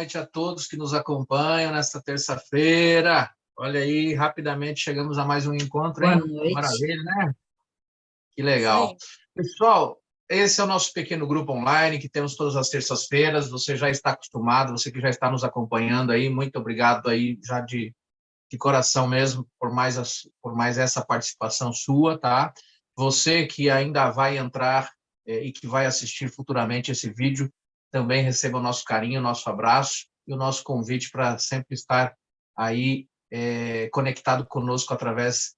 noite a todos que nos acompanham nesta terça-feira. Olha aí, rapidamente chegamos a mais um encontro, hein? Boa noite. Maravilha, né? Que legal. Pessoal, esse é o nosso pequeno grupo online que temos todas as terças-feiras. Você já está acostumado, você que já está nos acompanhando aí, muito obrigado aí já de coração mesmo por mais essa participação sua, tá? Você que ainda vai entrar e que vai assistir futuramente esse vídeo, também receba o nosso carinho, o nosso abraço e o nosso convite para sempre estar aí conectado conosco através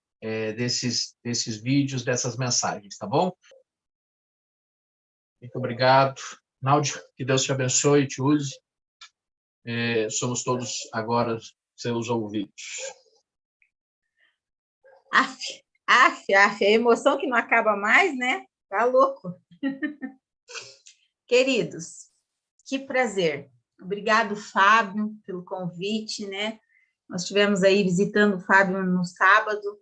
desses vídeos, dessas mensagens, tá bom? Muito obrigado. Náudio, que Deus te abençoe e te use. Somos todos agora seus ouvidos. A emoção que não acaba mais, né? Tá louco. Queridos, que prazer. Obrigado, Fábio, pelo convite, né? Nós estivemos aí visitando o Fábio no sábado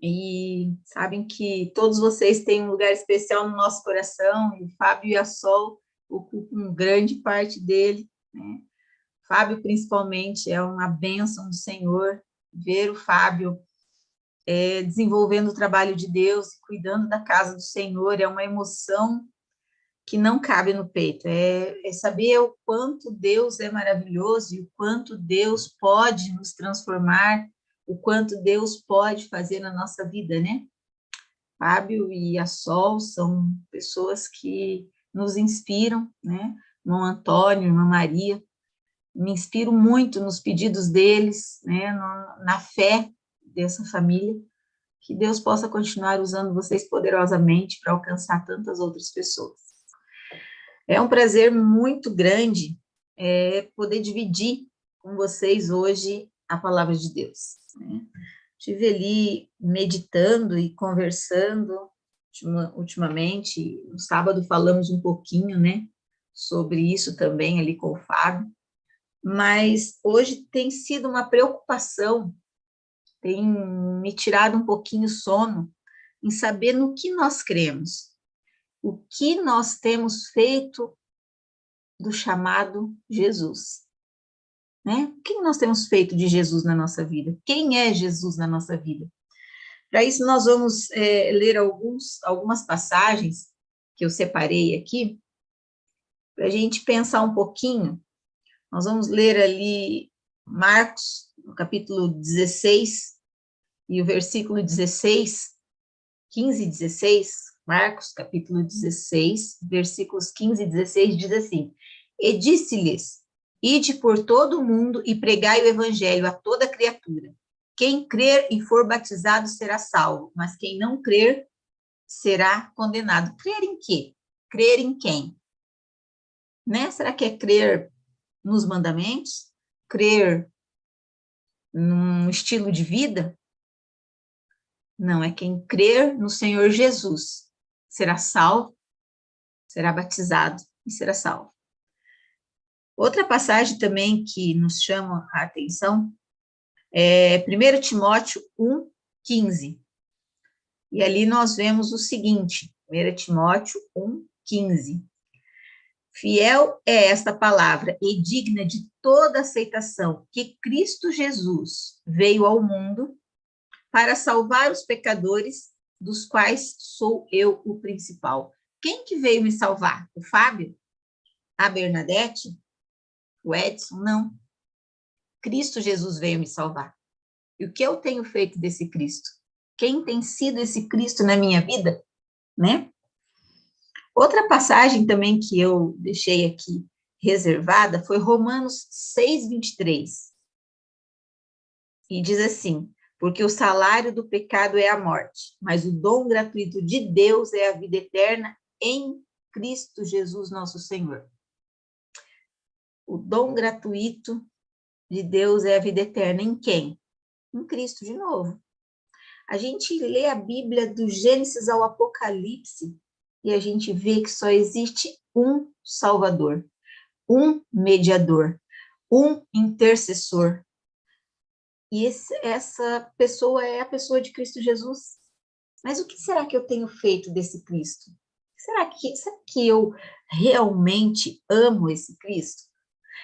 e sabem que todos vocês têm um lugar especial no nosso coração e o Fábio e a Sol ocupam grande parte dele, né? Fábio, principalmente, é uma bênção do Senhor. Ver o Fábio desenvolvendo o trabalho de Deus, cuidando da casa do Senhor, é uma emoção que não cabe no peito, é saber o quanto Deus é maravilhoso e o quanto Deus pode nos transformar, o quanto Deus pode fazer na nossa vida, né? Fábio e a Sol são pessoas que nos inspiram, né? Irmão Antônio, irmã Maria, me inspiro muito nos pedidos deles, né? Na fé dessa família, que Deus possa continuar usando vocês poderosamente para alcançar tantas outras pessoas. É um prazer muito grande poder dividir com vocês hoje a palavra de Deus, né? Estive ali meditando e conversando ultimamente, no sábado falamos um pouquinho, né, sobre isso também ali com o Fábio, mas hoje tem sido uma preocupação, tem me tirado um pouquinho o sono, em saber no que nós cremos, o que nós temos feito do chamado Jesus, né? O que nós temos feito de Jesus na nossa vida? Quem é Jesus na nossa vida? Para isso, nós vamos ler algumas passagens que eu separei aqui, para a gente pensar um pouquinho. Nós vamos ler ali Marcos, no capítulo 16, e o versículo 16, 15 e 16, Marcos, capítulo 16, versículos 15 e 16, diz assim: E disse-lhes, ide por todo o mundo e pregai o evangelho a toda criatura. Quem crer e for batizado será salvo, mas quem não crer será condenado. Crer em quê? Crer em quem? Né? Será que é crer nos mandamentos? Crer num estilo de vida? Não, é quem crer no Senhor Jesus será salvo, será batizado e será salvo. Outra passagem também que nos chama a atenção é 1 Timóteo 1,15. E ali nós vemos o seguinte, 1 Timóteo 1,15. Fiel é esta palavra e digna de toda aceitação, que Cristo Jesus veio ao mundo para salvar os pecadores, dos quais sou eu o principal. Quem que veio me salvar? O Fábio? A Bernadette? O Edson? Não. Cristo Jesus veio me salvar. E o que eu tenho feito desse Cristo? Quem tem sido esse Cristo na minha vida? Né? Outra passagem também que eu deixei aqui reservada foi Romanos 6:23. E diz assim: porque o salário do pecado é a morte, mas o dom gratuito de Deus é a vida eterna em Cristo Jesus nosso Senhor. O dom gratuito de Deus é a vida eterna em quem? Em Cristo de novo. A gente lê a Bíblia do Gênesis ao Apocalipse e a gente vê que só existe um Salvador, um mediador, um intercessor. E essa pessoa é a pessoa de Cristo Jesus. Mas o que será que eu tenho feito desse Cristo? Será que eu realmente amo esse Cristo?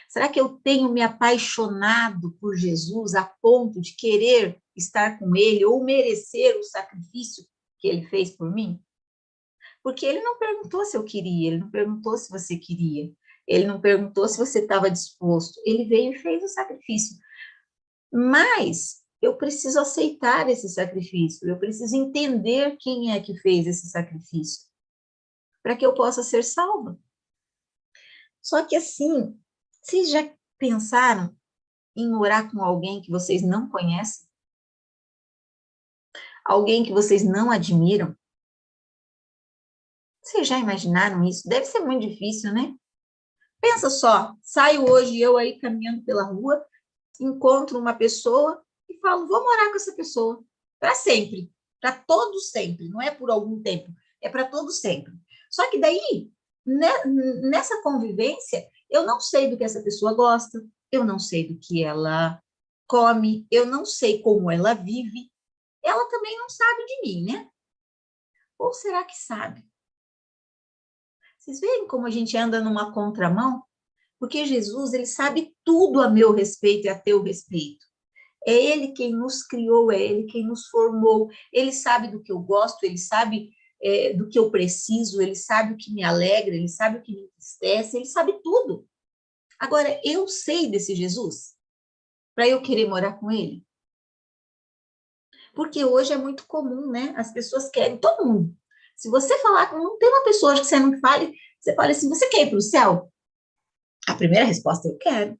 Será que eu tenho me apaixonado por Jesus a ponto de querer estar com ele ou merecer o sacrifício que ele fez por mim? Porque ele não perguntou se eu queria, ele não perguntou se você queria, ele não perguntou se você estava disposto, ele veio e fez o sacrifício. Mas eu preciso aceitar esse sacrifício, eu preciso entender quem é que fez esse sacrifício, para que eu possa ser salva. Só que assim, vocês já pensaram em orar com alguém que vocês não conhecem? Alguém que vocês não admiram? Vocês já imaginaram isso? Deve ser muito difícil, né? Pensa só, saio hoje eu aí caminhando pela rua, encontro uma pessoa e falo, vou morar com essa pessoa para sempre, para todo sempre, não é por algum tempo, é para todo sempre. Só que daí, nessa convivência, eu não sei do que essa pessoa gosta, eu não sei do que ela come, eu não sei como ela vive, ela também não sabe de mim, né? Ou será que sabe? Vocês veem como a gente anda numa contramão? Porque Jesus, ele sabe tudo a meu respeito e a teu respeito. É ele quem nos criou, é ele quem nos formou. Ele sabe do que eu gosto, ele sabe do que eu preciso, ele sabe o que me alegra, ele sabe o que me entristece, ele sabe tudo. Agora, eu sei desse Jesus para eu querer morar com ele? Porque hoje é muito comum, né? As pessoas querem, todo mundo. Se você falar, não tem uma pessoa que você não fale, você fala assim, você quer ir para o céu? A primeira resposta, eu quero.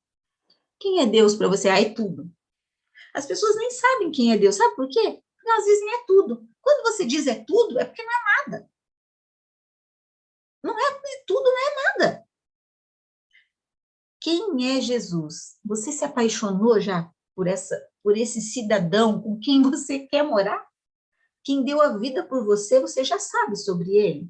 Quem é Deus para você? Ah, é tudo. As pessoas nem sabem quem é Deus. Sabe por quê? Porque elas dizem é tudo. Quando você diz é tudo, é porque não é nada. Não é tudo, não é nada. Quem é Jesus? Você se apaixonou já por esse cidadão com quem você quer morar? Quem deu a vida por você, você já sabe sobre ele.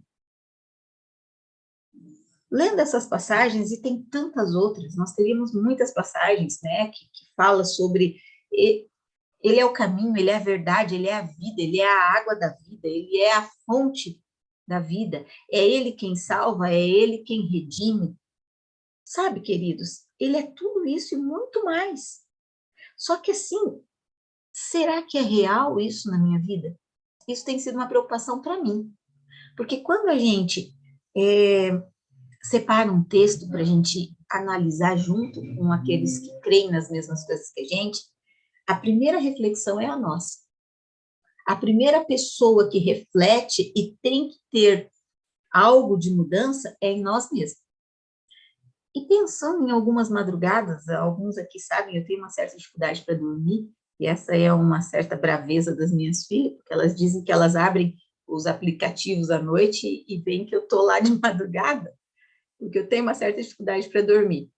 Lendo essas passagens, e tem tantas outras, nós teríamos muitas passagens, né, que fala sobre ele é o caminho, ele é a verdade, ele é a vida, ele é a água da vida, ele é a fonte da vida, é ele quem salva, é ele quem redime. Sabe, queridos, ele é tudo isso e muito mais. Só que assim, será que é real isso na minha vida? Isso tem sido uma preocupação para mim, porque quando a gente separa um texto para a gente analisar junto com aqueles que creem nas mesmas coisas que a gente, a primeira reflexão é a nossa. A primeira pessoa que reflete e tem que ter algo de mudança é em nós mesmos. E pensando em algumas madrugadas, alguns aqui sabem, eu tenho uma certa dificuldade para dormir, e essa é uma certa braveza das minhas filhas, porque elas dizem que elas abrem os aplicativos à noite e veem que eu estou lá de madrugada, porque eu tenho uma certa dificuldade para dormir.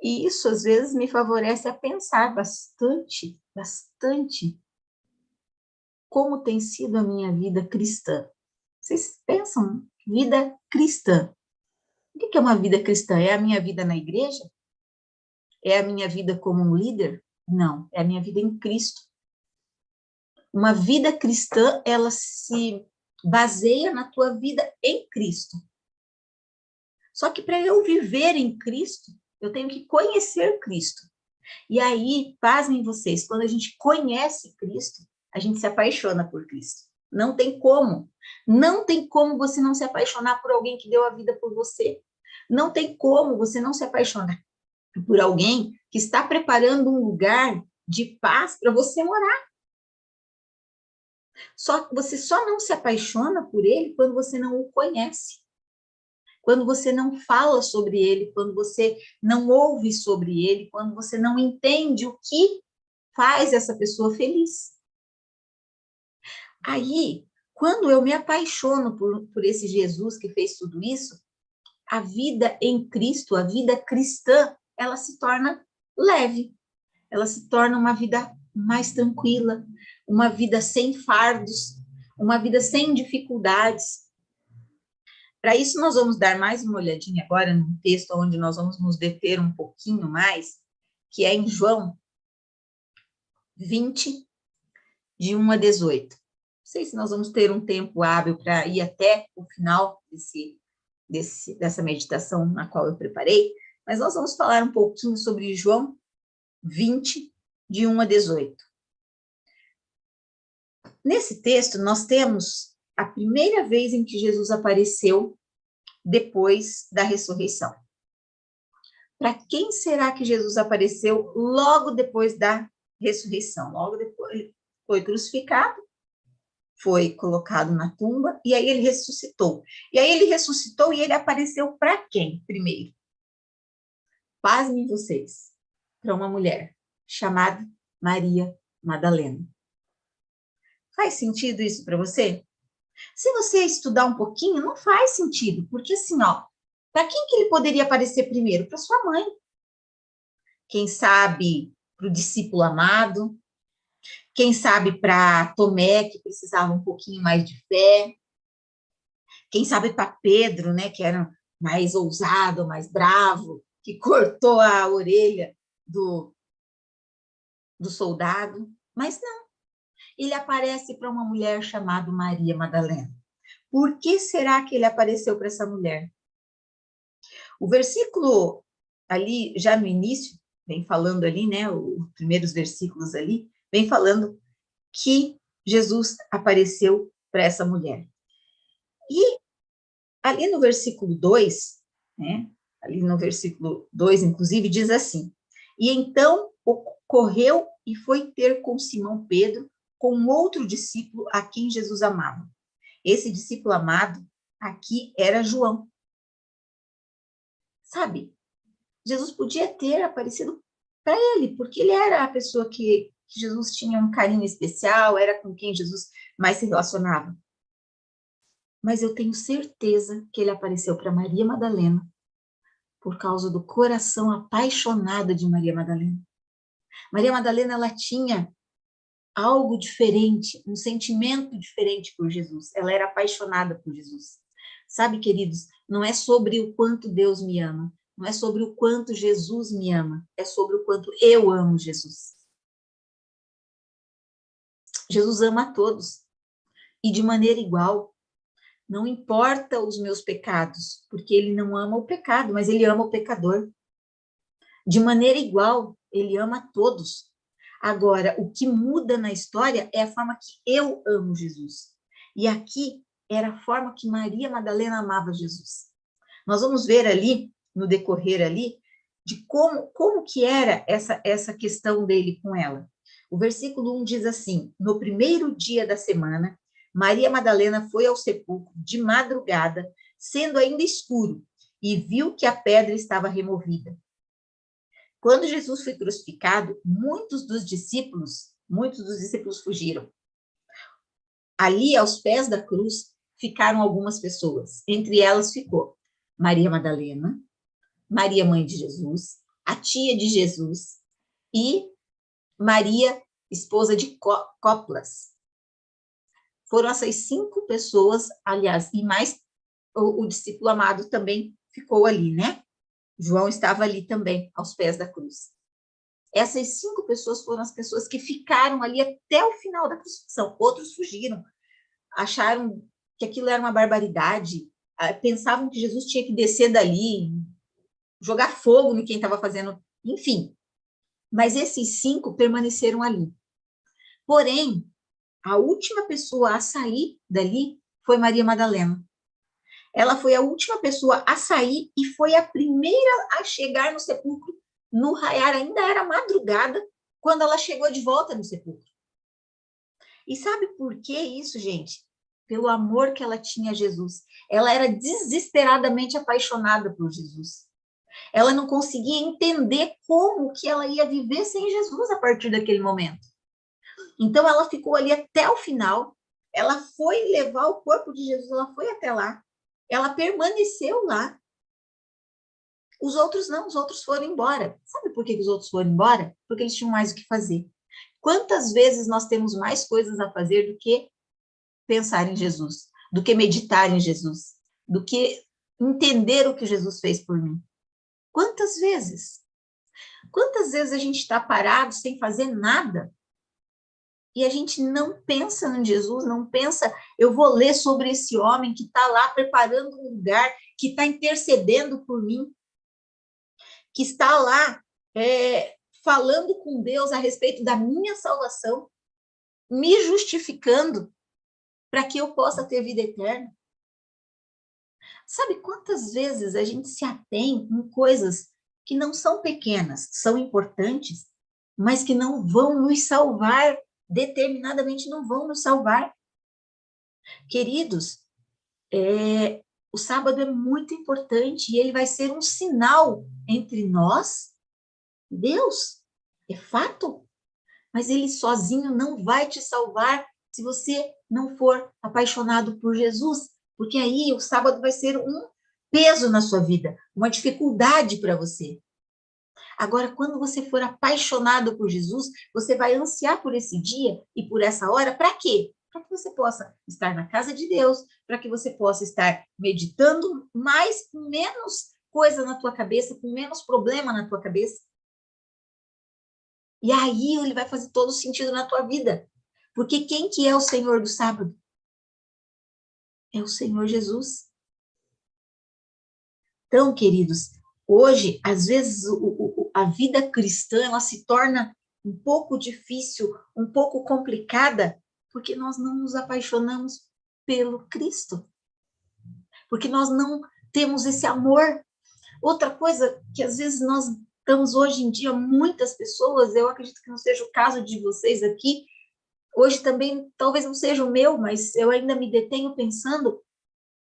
E isso, às vezes, me favorece a pensar bastante, bastante, como tem sido a minha vida cristã. Vocês pensam, vida cristã. O que é uma vida cristã? É a minha vida na igreja? É a minha vida como um líder? Não, é a minha vida em Cristo. Uma vida cristã, ela se baseia na tua vida em Cristo. Só que para eu viver em Cristo, eu tenho que conhecer Cristo. E aí, pasmem vocês, quando a gente conhece Cristo, a gente se apaixona por Cristo. Não tem como. Não tem como você não se apaixonar por alguém que deu a vida por você. Não tem como você não se apaixonar por alguém que está preparando um lugar de paz para você morar. Você só não se apaixona por ele quando você não o conhece. Quando você não fala sobre ele, quando você não ouve sobre ele, quando você não entende o que faz essa pessoa feliz. Aí, quando eu me apaixono por esse Jesus que fez tudo isso, a vida em Cristo, a vida cristã, ela se torna leve, ela se torna uma vida mais tranquila, uma vida sem fardos, uma vida sem dificuldades. Para isso, nós vamos dar mais uma olhadinha agora no texto onde nós vamos nos deter um pouquinho mais, que é em João 20, de 1 a 18. Não sei se nós vamos ter um tempo hábil para ir até o final dessa meditação na qual eu preparei, Mas nós vamos falar um pouquinho sobre João 20, de 1 a 18. Nesse texto, nós temos a primeira vez em que Jesus apareceu depois da ressurreição. Para quem será que Jesus apareceu logo depois da ressurreição? Logo depois, ele foi crucificado, foi colocado na tumba, e aí ele ressuscitou. E aí ele ressuscitou e ele apareceu para quem primeiro? Pasmem vocês, para uma mulher chamada Maria Madalena. Faz sentido isso para você? Se você estudar um pouquinho, não faz sentido, porque assim, ó, para quem que ele poderia aparecer primeiro? Para sua mãe. Quem sabe para o discípulo amado, quem sabe para Tomé, que precisava um pouquinho mais de fé, quem sabe para Pedro, né, que era mais ousado, mais bravo, que cortou a orelha do soldado, mas não. Ele aparece para uma mulher chamada Maria Madalena. Por que será que ele apareceu para essa mulher? O versículo ali, já no início, vem falando ali, né, os primeiros versículos ali, vem falando que Jesus apareceu para essa mulher. E ali no versículo 2, né, ali no versículo 2, inclusive, diz assim: e então correu e foi ter com Simão Pedro, com outro discípulo a quem Jesus amava. Esse discípulo amado aqui era João. Sabe, Jesus podia ter aparecido para ele, porque ele era a pessoa que Jesus tinha um carinho especial, era com quem Jesus mais se relacionava. Mas eu tenho certeza que ele apareceu para Maria Madalena por causa do coração apaixonado de Maria Madalena. Maria Madalena, ela tinha algo diferente, um sentimento diferente por Jesus. Ela era apaixonada por Jesus. Sabe, queridos, não é sobre o quanto Deus me ama, não é sobre o quanto Jesus me ama, é sobre o quanto eu amo Jesus. Jesus ama a todos e de maneira igual. Não importa os meus pecados, porque ele não ama o pecado, mas ele ama o pecador. De maneira igual, ele ama a todos. Agora, o que muda na história é a forma que eu amo Jesus. E aqui era a forma que Maria Madalena amava Jesus. Nós vamos ver ali, no decorrer ali, de como que era essa questão dele com ela. O versículo 1 diz assim: no primeiro dia da semana, Maria Madalena foi ao sepulcro de madrugada, sendo ainda escuro, e viu que a pedra estava removida. Quando Jesus foi crucificado, muitos dos discípulos fugiram. Ali, aos pés da cruz, ficaram algumas pessoas. Entre elas ficou Maria Madalena, Maria, mãe de Jesus, a tia de Jesus e Maria, esposa de Coplas. Foram essas 5 pessoas, aliás, e mais o discípulo amado também ficou ali, né? João estava ali também, aos pés da cruz. Essas 5 pessoas foram as pessoas que ficaram ali até o final da crucifixão. Outros fugiram, acharam que aquilo era uma barbaridade, pensavam que Jesus tinha que descer dali, jogar fogo em quem estava fazendo, enfim. Mas esses 5 permaneceram ali. Porém, a última pessoa a sair dali foi Maria Madalena. Ela foi a última pessoa a sair e foi a primeira a chegar no sepulcro no raiar. Ainda era madrugada quando ela chegou de volta no sepulcro. E sabe por que isso, gente? Pelo amor que ela tinha a Jesus. Ela era desesperadamente apaixonada por Jesus. Ela não conseguia entender como que ela ia viver sem Jesus a partir daquele momento. Então, ela ficou ali até o final. Ela foi levar o corpo de Jesus, ela foi até lá. Ela permaneceu lá. Os outros não, os outros foram embora. Sabe por que os outros foram embora? Porque eles tinham mais o que fazer. Quantas vezes nós temos mais coisas a fazer do que pensar em Jesus, do que meditar em Jesus, do que entender o que Jesus fez por mim? Quantas vezes? Quantas vezes a gente está parado sem fazer nada? E a gente não pensa em Jesus, não pensa, eu vou ler sobre esse homem que está lá preparando um lugar, que está intercedendo por mim. que está lá falando com Deus a respeito da minha salvação, me justificando para que eu possa ter vida eterna. Sabe quantas vezes a gente se atém em coisas que não são pequenas, são importantes, mas que não vão nos salvar, determinadamente não vão nos salvar. Queridos, o sábado é muito importante e ele vai ser um sinal entre nós e Deus. É fato. Mas ele sozinho não vai te salvar se você não for apaixonado por Jesus. Porque aí o sábado vai ser um peso na sua vida, uma dificuldade para você. Agora, quando você for apaixonado por Jesus, você vai ansiar por esse dia e por essa hora, para quê? Para que você possa estar na casa de Deus, para que você possa estar meditando mais, com menos coisa na tua cabeça, com menos problema na tua cabeça. E aí ele vai fazer todo sentido na tua vida. Porque quem que é o Senhor do sábado? É o Senhor Jesus. Então, queridos, hoje, às vezes, a vida cristã, ela se torna um pouco difícil, um pouco complicada, porque nós não nos apaixonamos pelo Cristo. Porque nós não temos esse amor. Outra coisa que, às vezes, nós estamos hoje em dia, muitas pessoas, eu acredito que não seja o caso de vocês aqui, hoje também, talvez não seja o meu, mas eu ainda me detenho pensando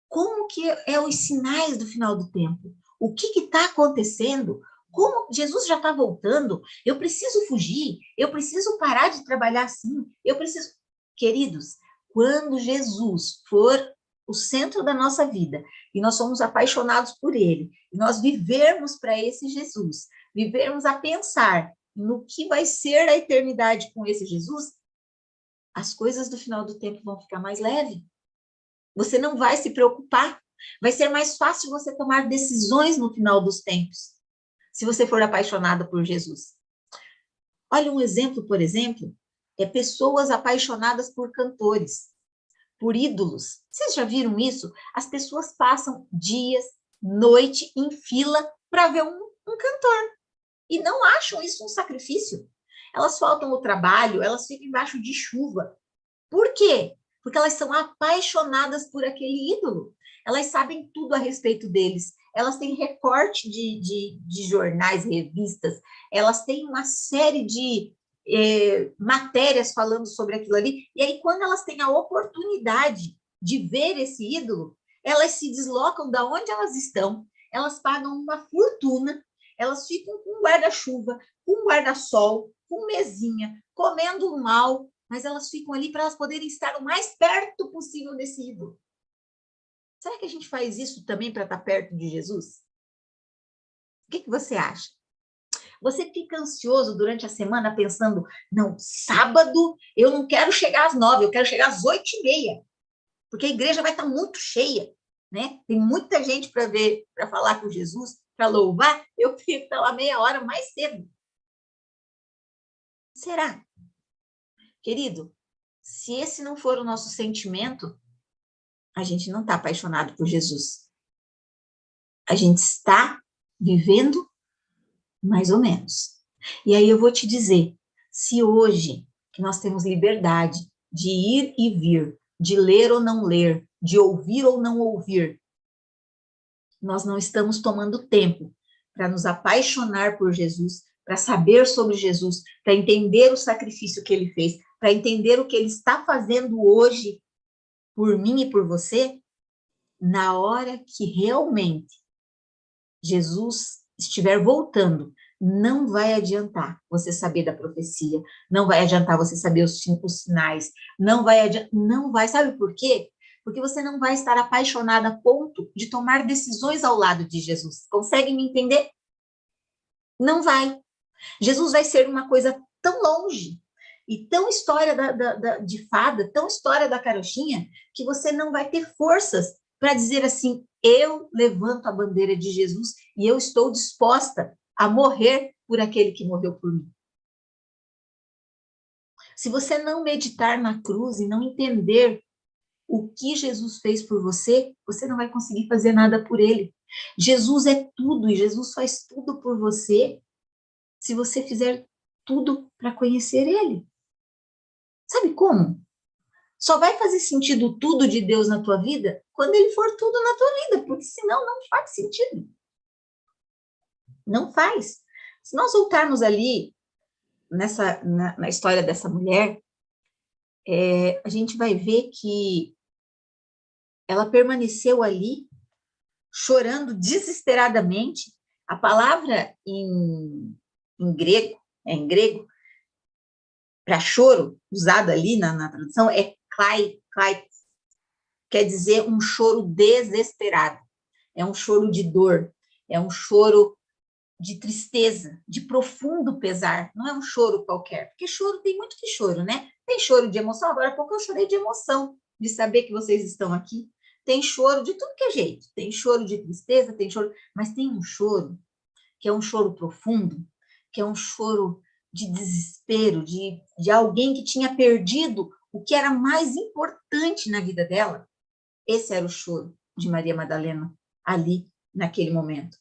como que é os sinais do final do tempo? O que está acontecendo? Como Jesus já está voltando? Eu preciso fugir? Eu preciso parar de trabalhar assim? Eu preciso... Queridos, quando Jesus for o centro da nossa vida e nós somos apaixonados por ele, e nós vivermos para esse Jesus, vivermos a pensar no que vai ser a eternidade com esse Jesus, as coisas do final do tempo vão ficar mais leves. Você não vai se preocupar. Vai ser mais fácil você tomar decisões no final dos tempos, se você for apaixonado por Jesus. Olha um exemplo, por exemplo, pessoas apaixonadas por cantores, por ídolos. Vocês já viram isso? As pessoas passam dias, noite em fila para ver um cantor e não acham isso um sacrifício. Elas faltam o trabalho, elas ficam embaixo de chuva. Por quê? Porque elas são apaixonadas por aquele ídolo. Elas sabem tudo a respeito deles. Elas têm recorte de jornais, revistas. Elas têm uma série de matérias falando sobre aquilo ali. E aí, quando elas têm a oportunidade de ver esse ídolo, elas se deslocam da onde elas estão, elas pagam uma fortuna, elas ficam com guarda-chuva, com guarda-sol, com mesinha, comendo mal, mas elas ficam ali para elas poderem estar o mais perto possível desse ídolo. Será que a gente faz isso também para estar perto de Jesus? O que você acha? Você fica ansioso durante a semana pensando, não, sábado eu não quero chegar às 9, eu quero chegar às 8h30, porque a igreja vai estar muito cheia, né? Tem muita gente para ver, para falar com Jesus, para louvar, eu tenho que estar lá meia hora mais cedo. Será? Querido, se esse não for o nosso sentimento, a gente não está apaixonado por Jesus. A gente está vivendo mais ou menos. E aí eu vou te dizer, se hoje que nós temos liberdade de ir e vir, de ler ou não ler, de ouvir ou não ouvir, nós não estamos tomando tempo para nos apaixonar por Jesus, para saber sobre Jesus, para entender o sacrifício que ele fez, para entender o que ele está fazendo hoje por mim e por você, na hora que realmente Jesus estiver voltando, não vai adiantar você saber da profecia, não vai adiantar você saber os sinais, não vai, sabe por quê? Porque você não vai estar apaixonada a ponto de tomar decisões ao lado de Jesus. Consegue me entender? Não vai. Jesus vai ser uma coisa tão longe e tão história de fada, tão história da carochinha, que você não vai ter forças para dizer assim, eu levanto a bandeira de Jesus e eu estou disposta a morrer por aquele que morreu por mim. Se você não meditar na cruz e não entender o que Jesus fez por você, você não vai conseguir fazer nada por ele. Jesus é tudo, e Jesus faz tudo por você, se você fizer tudo para conhecer ele. Sabe como? Só vai fazer sentido tudo de Deus na tua vida quando ele for tudo na tua vida, porque senão não faz sentido. Não faz. Se nós voltarmos ali na história dessa mulher, a gente vai ver que ela permaneceu ali, chorando desesperadamente. A palavra em grego, para choro, usada ali na tradução, é klai, quer dizer um choro desesperado. É um choro de dor, é um choro de tristeza, de profundo pesar. Não é um choro qualquer, porque choro tem muito que choro, né? Tem choro de emoção, agora há pouco eu chorei de emoção, de saber que vocês estão aqui. Tem choro de tudo que é jeito, tem choro de tristeza, tem choro, mas tem um choro que é um choro profundo, que é um choro de desespero, de alguém que tinha perdido o que era mais importante na vida dela. Esse era o choro de Maria Madalena, ali, naquele momento.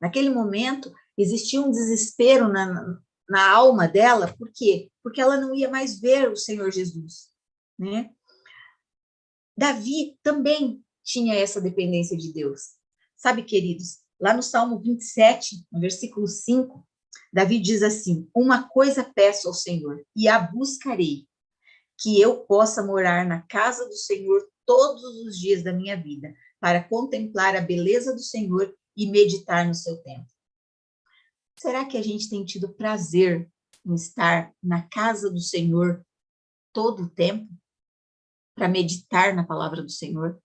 Naquele momento, existia um desespero na alma dela, por quê? Porque ela não ia mais ver o Senhor Jesus, né? Davi também tinha essa dependência de Deus. Sabe, queridos, lá no Salmo 27, no versículo 5, Davi diz assim: uma coisa peço ao Senhor, e a buscarei, que eu possa morar na casa do Senhor todos os dias da minha vida, para contemplar a beleza do Senhor e meditar no seu templo. Será que a gente tem tido prazer em estar na casa do Senhor todo o tempo? Para meditar na palavra do Senhor?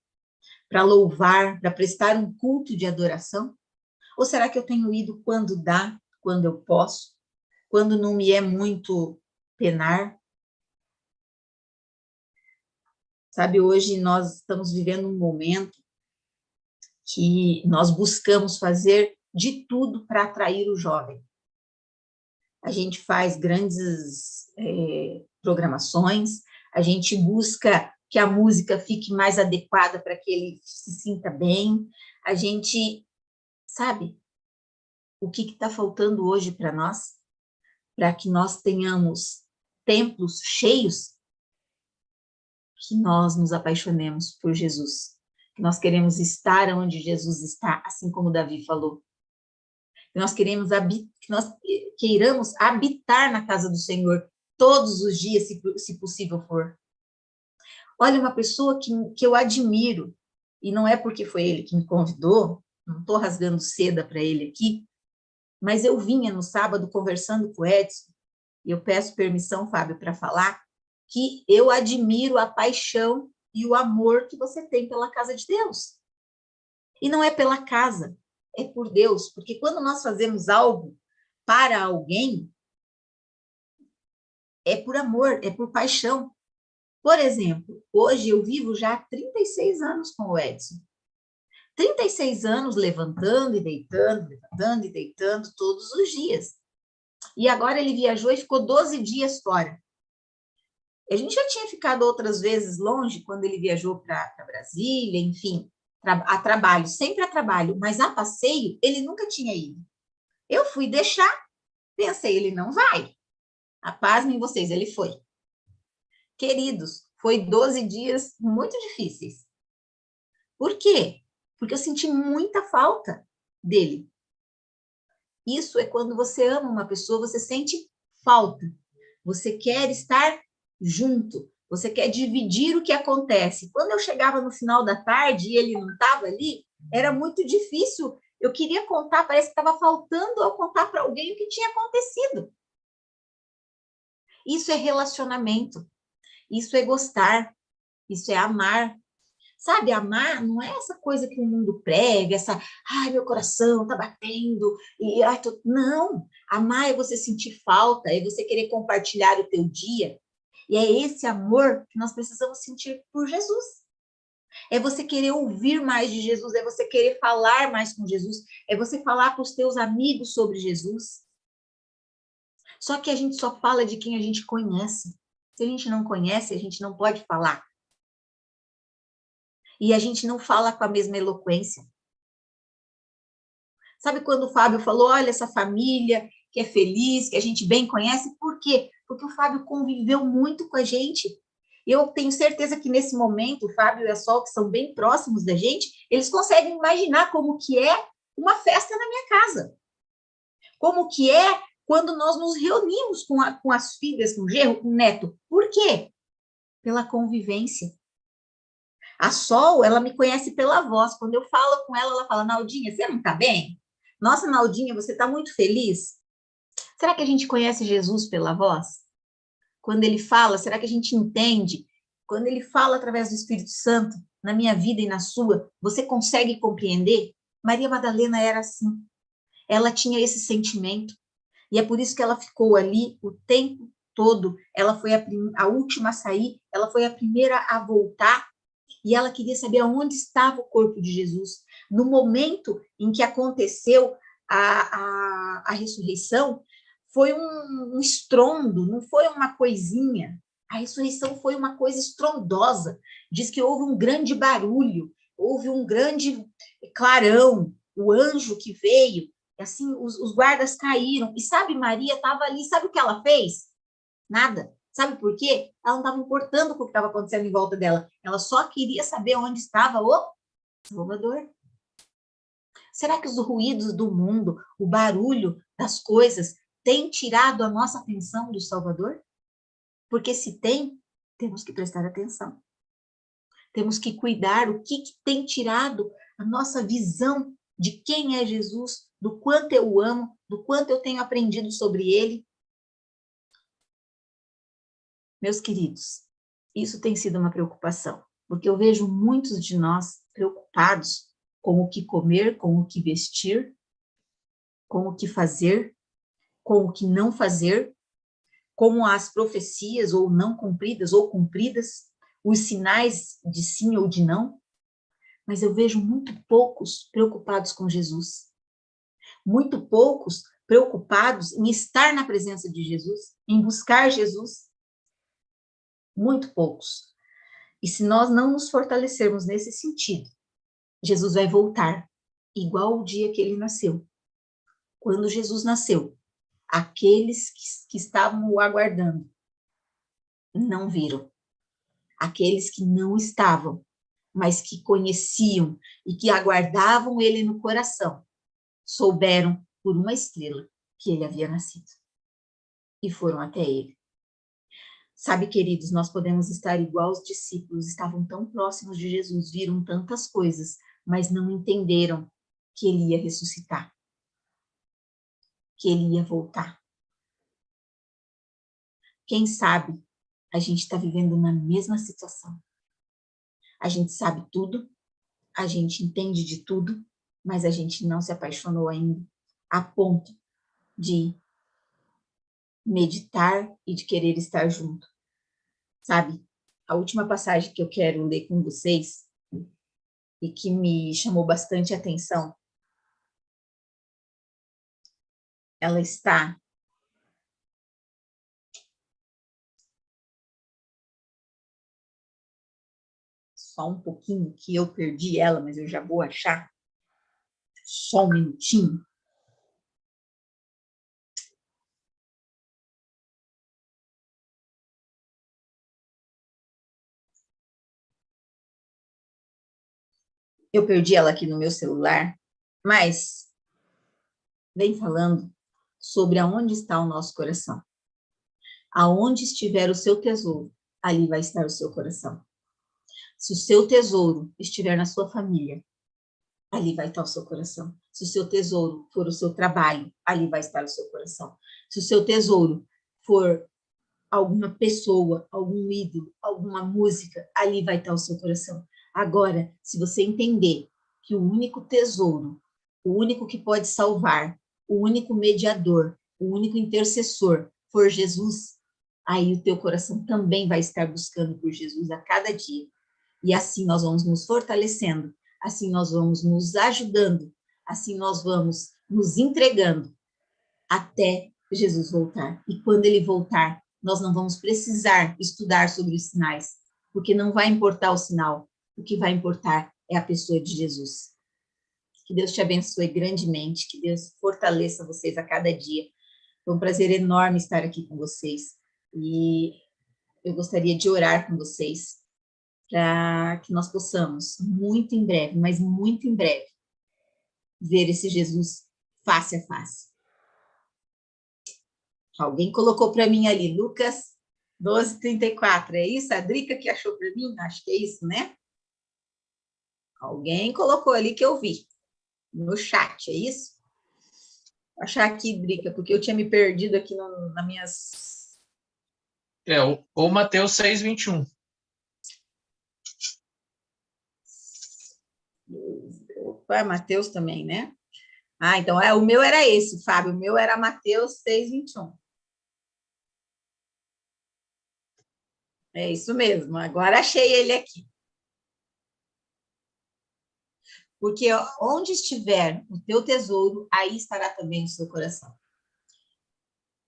Para louvar, para prestar um culto de adoração? Ou será que eu tenho ido quando dá, quando eu posso, quando não me é muito penar? Sabe, hoje nós estamos vivendo um momento que nós buscamos fazer de tudo para atrair o jovem. A gente faz grandes programações, a gente busca que a música fique mais adequada para que ele se sinta bem, a gente, sabe, o que está faltando hoje para nós, para que nós tenhamos templos cheios, que nós nos apaixonemos por Jesus, que nós queremos estar onde Jesus está, assim como Davi falou. Que nós queiramos habitar na casa do Senhor todos os dias, se possível for. Olha, uma pessoa que eu admiro, e não é porque foi ele que me convidou, não estou rasgando seda para ele aqui, mas eu vinha no sábado conversando com o Edson, e eu peço permissão, Fábio, para falar, que eu admiro a paixão e o amor que você tem pela casa de Deus. E não é pela casa, é por Deus, porque quando nós fazemos algo para alguém, é por amor, é por paixão. Por exemplo, hoje eu vivo já há 36 anos com o Edson. 36 anos levantando e deitando todos os dias. E agora ele viajou e ficou 12 dias fora. A gente já tinha ficado outras vezes longe, quando ele viajou para Brasília, enfim, a trabalho, sempre a trabalho, mas a passeio ele nunca tinha ido. Eu fui deixar, pensei, ele não vai. Pasmem vocês, ele foi. Queridos, foi 12 dias muito difíceis. Por quê? Porque eu senti muita falta dele. Isso é quando você ama uma pessoa, você sente falta. Você quer estar junto. Você quer dividir o que acontece. Quando eu chegava no final da tarde e ele não estava ali, era muito difícil. Eu queria contar, parece que estava faltando eu contar para alguém o que tinha acontecido. Isso é relacionamento. Isso é gostar. Isso é amar. Sabe, amar não é essa coisa que o mundo prega, essa, ai, meu coração tá batendo, e ai, não, amar é você sentir falta, é você querer compartilhar o teu dia, e é esse amor que nós precisamos sentir por Jesus. É você querer ouvir mais de Jesus, é você querer falar mais com Jesus, é você falar para os teus amigos sobre Jesus. Só que a gente só fala de quem a gente conhece. Se a gente não conhece, a gente não pode falar. E a gente não fala com a mesma eloquência. Sabe quando o Fábio falou, olha, essa família que é feliz, que a gente bem conhece, por quê? Porque o Fábio conviveu muito com a gente. Eu tenho certeza que nesse momento, o Fábio e a Sol, que são bem próximos da gente, eles conseguem imaginar como que é uma festa na minha casa. Como que é quando nós nos reunimos com as filhas, com o genro, com o neto. Por quê? Pela convivência. A Sol, ela me conhece pela voz. Quando eu falo com ela, ela fala, Naldinha, você não está bem? Nossa, Naldinha, você está muito feliz? Será que a gente conhece Jesus pela voz? Quando ele fala, será que a gente entende? Quando ele fala através do Espírito Santo, na minha vida e na sua, você consegue compreender? Maria Madalena era assim. Ela tinha esse sentimento. E é por isso que ela ficou ali o tempo todo. Ela foi a última a sair, ela foi a primeira a voltar. E ela queria saber aonde estava o corpo de Jesus. No momento em que aconteceu a ressurreição, foi um estrondo, não foi uma coisinha. A ressurreição foi uma coisa estrondosa. Diz que houve um grande barulho, houve um grande clarão, o anjo que veio, assim, os guardas caíram. E sabe, Maria estava ali, sabe o que ela fez? Nada. Sabe por quê? Ela não estava importando com o que estava acontecendo em volta dela. Ela só queria saber onde estava o Salvador. Será que os ruídos do mundo, o barulho das coisas, tem tirado a nossa atenção do Salvador? Porque se tem, temos que prestar atenção. Temos que cuidar o que tem tirado a nossa visão de quem é Jesus, do quanto eu o amo, do quanto eu tenho aprendido sobre ele. Meus queridos, isso tem sido uma preocupação, porque eu vejo muitos de nós preocupados com o que comer, com o que vestir, com o que fazer, com o que não fazer, como as profecias ou não cumpridas ou cumpridas, os sinais de sim ou de não, mas eu vejo muito poucos preocupados com Jesus, muito poucos preocupados em estar na presença de Jesus, em buscar Jesus, muito poucos. E se nós não nos fortalecermos nesse sentido, Jesus vai voltar, igual o dia que ele nasceu. Quando Jesus nasceu, aqueles que estavam o aguardando não viram. Aqueles que não estavam, mas que conheciam e que aguardavam ele no coração, souberam por uma estrela que ele havia nascido. E foram até ele. Sabe, queridos, nós podemos estar igual os discípulos, estavam tão próximos de Jesus, viram tantas coisas, mas não entenderam que ele ia ressuscitar, que ele ia voltar. Quem sabe a gente está vivendo na mesma situação. A gente sabe tudo, a gente entende de tudo, mas a gente não se apaixonou ainda a ponto de meditar e de querer estar junto. Sabe, a última passagem que eu quero ler com vocês e que me chamou bastante atenção, ela está só um pouquinho, que eu perdi ela, mas eu já vou achar. Só um minutinho. Eu perdi ela aqui no meu celular, mas vem falando sobre aonde está o nosso coração. Aonde estiver o seu tesouro, ali vai estar o seu coração. Se o seu tesouro estiver na sua família, ali vai estar o seu coração. Se o seu tesouro for o seu trabalho, ali vai estar o seu coração. Se o seu tesouro for alguma pessoa, algum ídolo, alguma música, ali vai estar o seu coração. Agora, se você entender que o único tesouro, o único que pode salvar, o único mediador, o único intercessor for Jesus, aí o teu coração também vai estar buscando por Jesus a cada dia. E assim nós vamos nos fortalecendo, assim nós vamos nos ajudando, assim nós vamos nos entregando até Jesus voltar. E quando ele voltar, nós não vamos precisar estudar sobre os sinais, porque não vai importar o sinal, o que vai importar é a pessoa de Jesus. Que Deus te abençoe grandemente, que Deus fortaleça vocês a cada dia. Foi um prazer enorme estar aqui com vocês. E eu gostaria de orar com vocês para que nós possamos, muito em breve, mas muito em breve, ver esse Jesus face a face. Alguém colocou para mim ali, Lucas 12:34. É isso? A Drica que achou para mim? Acho que é isso, né? Alguém colocou ali que eu vi no chat, é isso? Vou achar aqui, Drica, porque eu tinha me perdido aqui nas minhas... ou Mateus 6:21. Opa, Mateus também, né? Ah, então o meu era esse, Fábio. O meu era Mateus 6:21. É isso mesmo. Agora achei ele aqui. Porque onde estiver o teu tesouro, aí estará também o seu coração.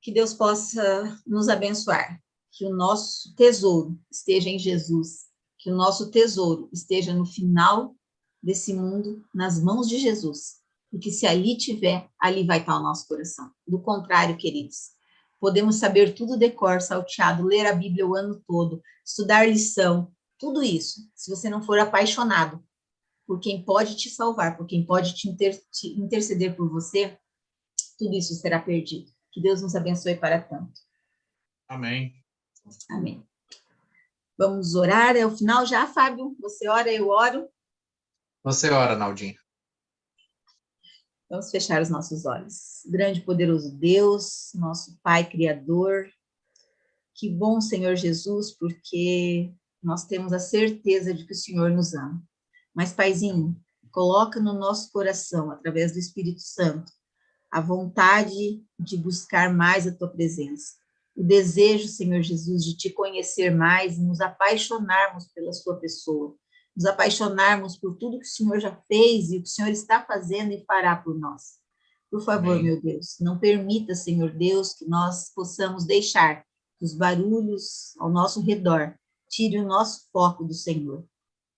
Que Deus possa nos abençoar. Que o nosso tesouro esteja em Jesus. Que o nosso tesouro esteja no final desse mundo, nas mãos de Jesus. Porque se ali tiver, ali vai estar o nosso coração. Do contrário, queridos, podemos saber tudo de cor, salteado, ler a Bíblia o ano todo, estudar lição, tudo isso, se você não for apaixonado por quem pode te salvar, por quem pode te interceder por você, tudo isso será perdido. Que Deus nos abençoe para tanto. Amém. Amém. Vamos orar, é o final já, Fábio? Você ora, eu oro. Você ora, Naldinha. Vamos fechar os nossos olhos. Grande e poderoso Deus, nosso Pai Criador, que bom, Senhor Jesus, porque nós temos a certeza de que o Senhor nos ama. Mas, Paizinho, coloca no nosso coração, através do Espírito Santo, a vontade de buscar mais a Tua presença. O desejo, Senhor Jesus, de Te conhecer mais e nos apaixonarmos pela Sua pessoa. Nos apaixonarmos por tudo que o Senhor já fez e o que o Senhor está fazendo e fará por nós. Por favor, Amém. meu Deus, não permita, Senhor Deus, que nós possamos deixar os barulhos ao nosso redor tire o nosso foco do Senhor.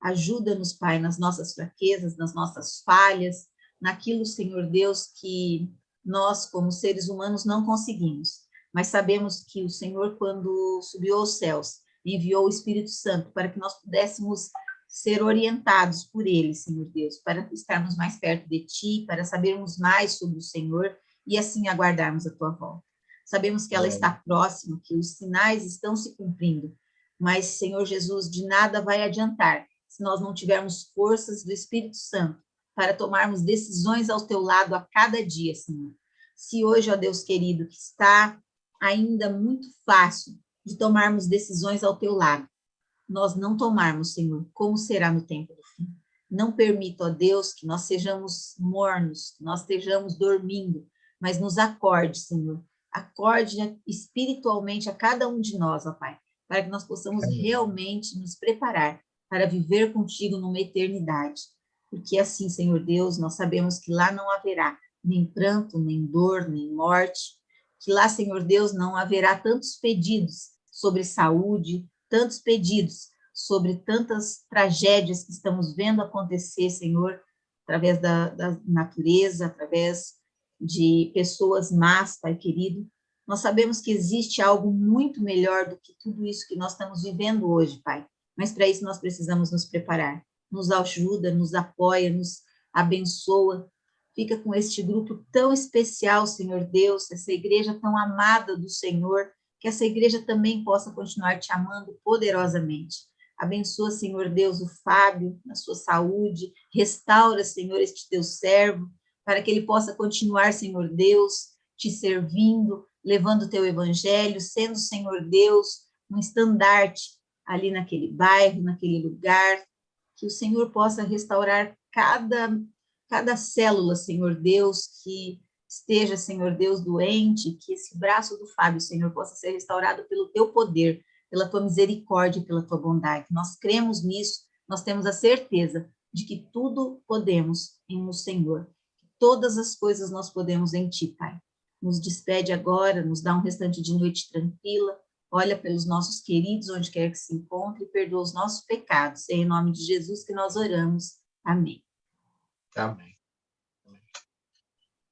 Ajuda-nos, Pai, nas nossas fraquezas, nas nossas falhas, naquilo, Senhor Deus, que nós, como seres humanos, não conseguimos. Mas sabemos que o Senhor, quando subiu aos céus, enviou o Espírito Santo para que nós pudéssemos ser orientados por Ele, Senhor Deus, para estarmos mais perto de Ti, para sabermos mais sobre o Senhor e assim aguardarmos a Tua volta. Sabemos que ela está próxima, que os sinais estão se cumprindo, mas, Senhor Jesus, de nada vai adiantar se nós não tivermos forças do Espírito Santo para tomarmos decisões ao Teu lado a cada dia, Senhor. Se hoje, ó Deus querido, que está ainda muito fácil de tomarmos decisões ao Teu lado, nós não tomarmos, Senhor, como será no tempo do fim? Não permita, ó Deus, que nós sejamos mornos, que nós estejamos dormindo, mas nos acorde, Senhor. Acorde espiritualmente a cada um de nós, ó Pai, para que nós possamos realmente nos preparar para viver contigo numa eternidade. Porque assim, Senhor Deus, nós sabemos que lá não haverá nem pranto, nem dor, nem morte, que lá, Senhor Deus, não haverá tantos pedidos sobre saúde, tantos pedidos sobre tantas tragédias que estamos vendo acontecer, Senhor, através da natureza, através de pessoas más, Pai querido. Nós sabemos que existe algo muito melhor do que tudo isso que nós estamos vivendo hoje, Pai. Mas para isso nós precisamos nos preparar. Nos ajuda, nos apoia, nos abençoa. Fica com este grupo tão especial, Senhor Deus, essa igreja tão amada do Senhor, que essa igreja também possa continuar te amando poderosamente. Abençoa, Senhor Deus, o Fábio na sua saúde, restaura, Senhor, este teu servo, para que ele possa continuar, Senhor Deus, te servindo, levando o teu evangelho, sendo, Senhor Deus, um estandarte ali naquele bairro, naquele lugar, que o Senhor possa restaurar cada célula, Senhor Deus, que esteja, Senhor Deus, doente, que esse braço do Fábio, Senhor, possa ser restaurado pelo teu poder, pela tua misericórdia, pela tua bondade. Nós cremos nisso, nós temos a certeza de que tudo podemos no Senhor. Todas as coisas nós podemos em ti, Pai. Nos despede agora, nos dá um restante de noite tranquila, olha pelos nossos queridos, onde quer que se encontre, e perdoa os nossos pecados. É em nome de Jesus que nós oramos. Amém. Amém.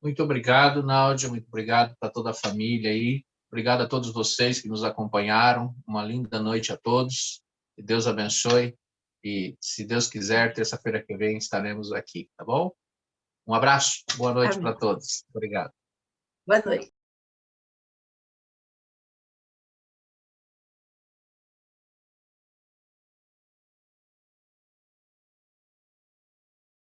Muito obrigado, Náudia, muito obrigado para toda a família aí. Obrigado a todos vocês que nos acompanharam. Uma linda noite a todos. Que Deus abençoe. E, se Deus quiser, terça-feira que vem estaremos aqui, tá bom? Um abraço, boa noite Amém. para todos. Obrigado. Boa noite.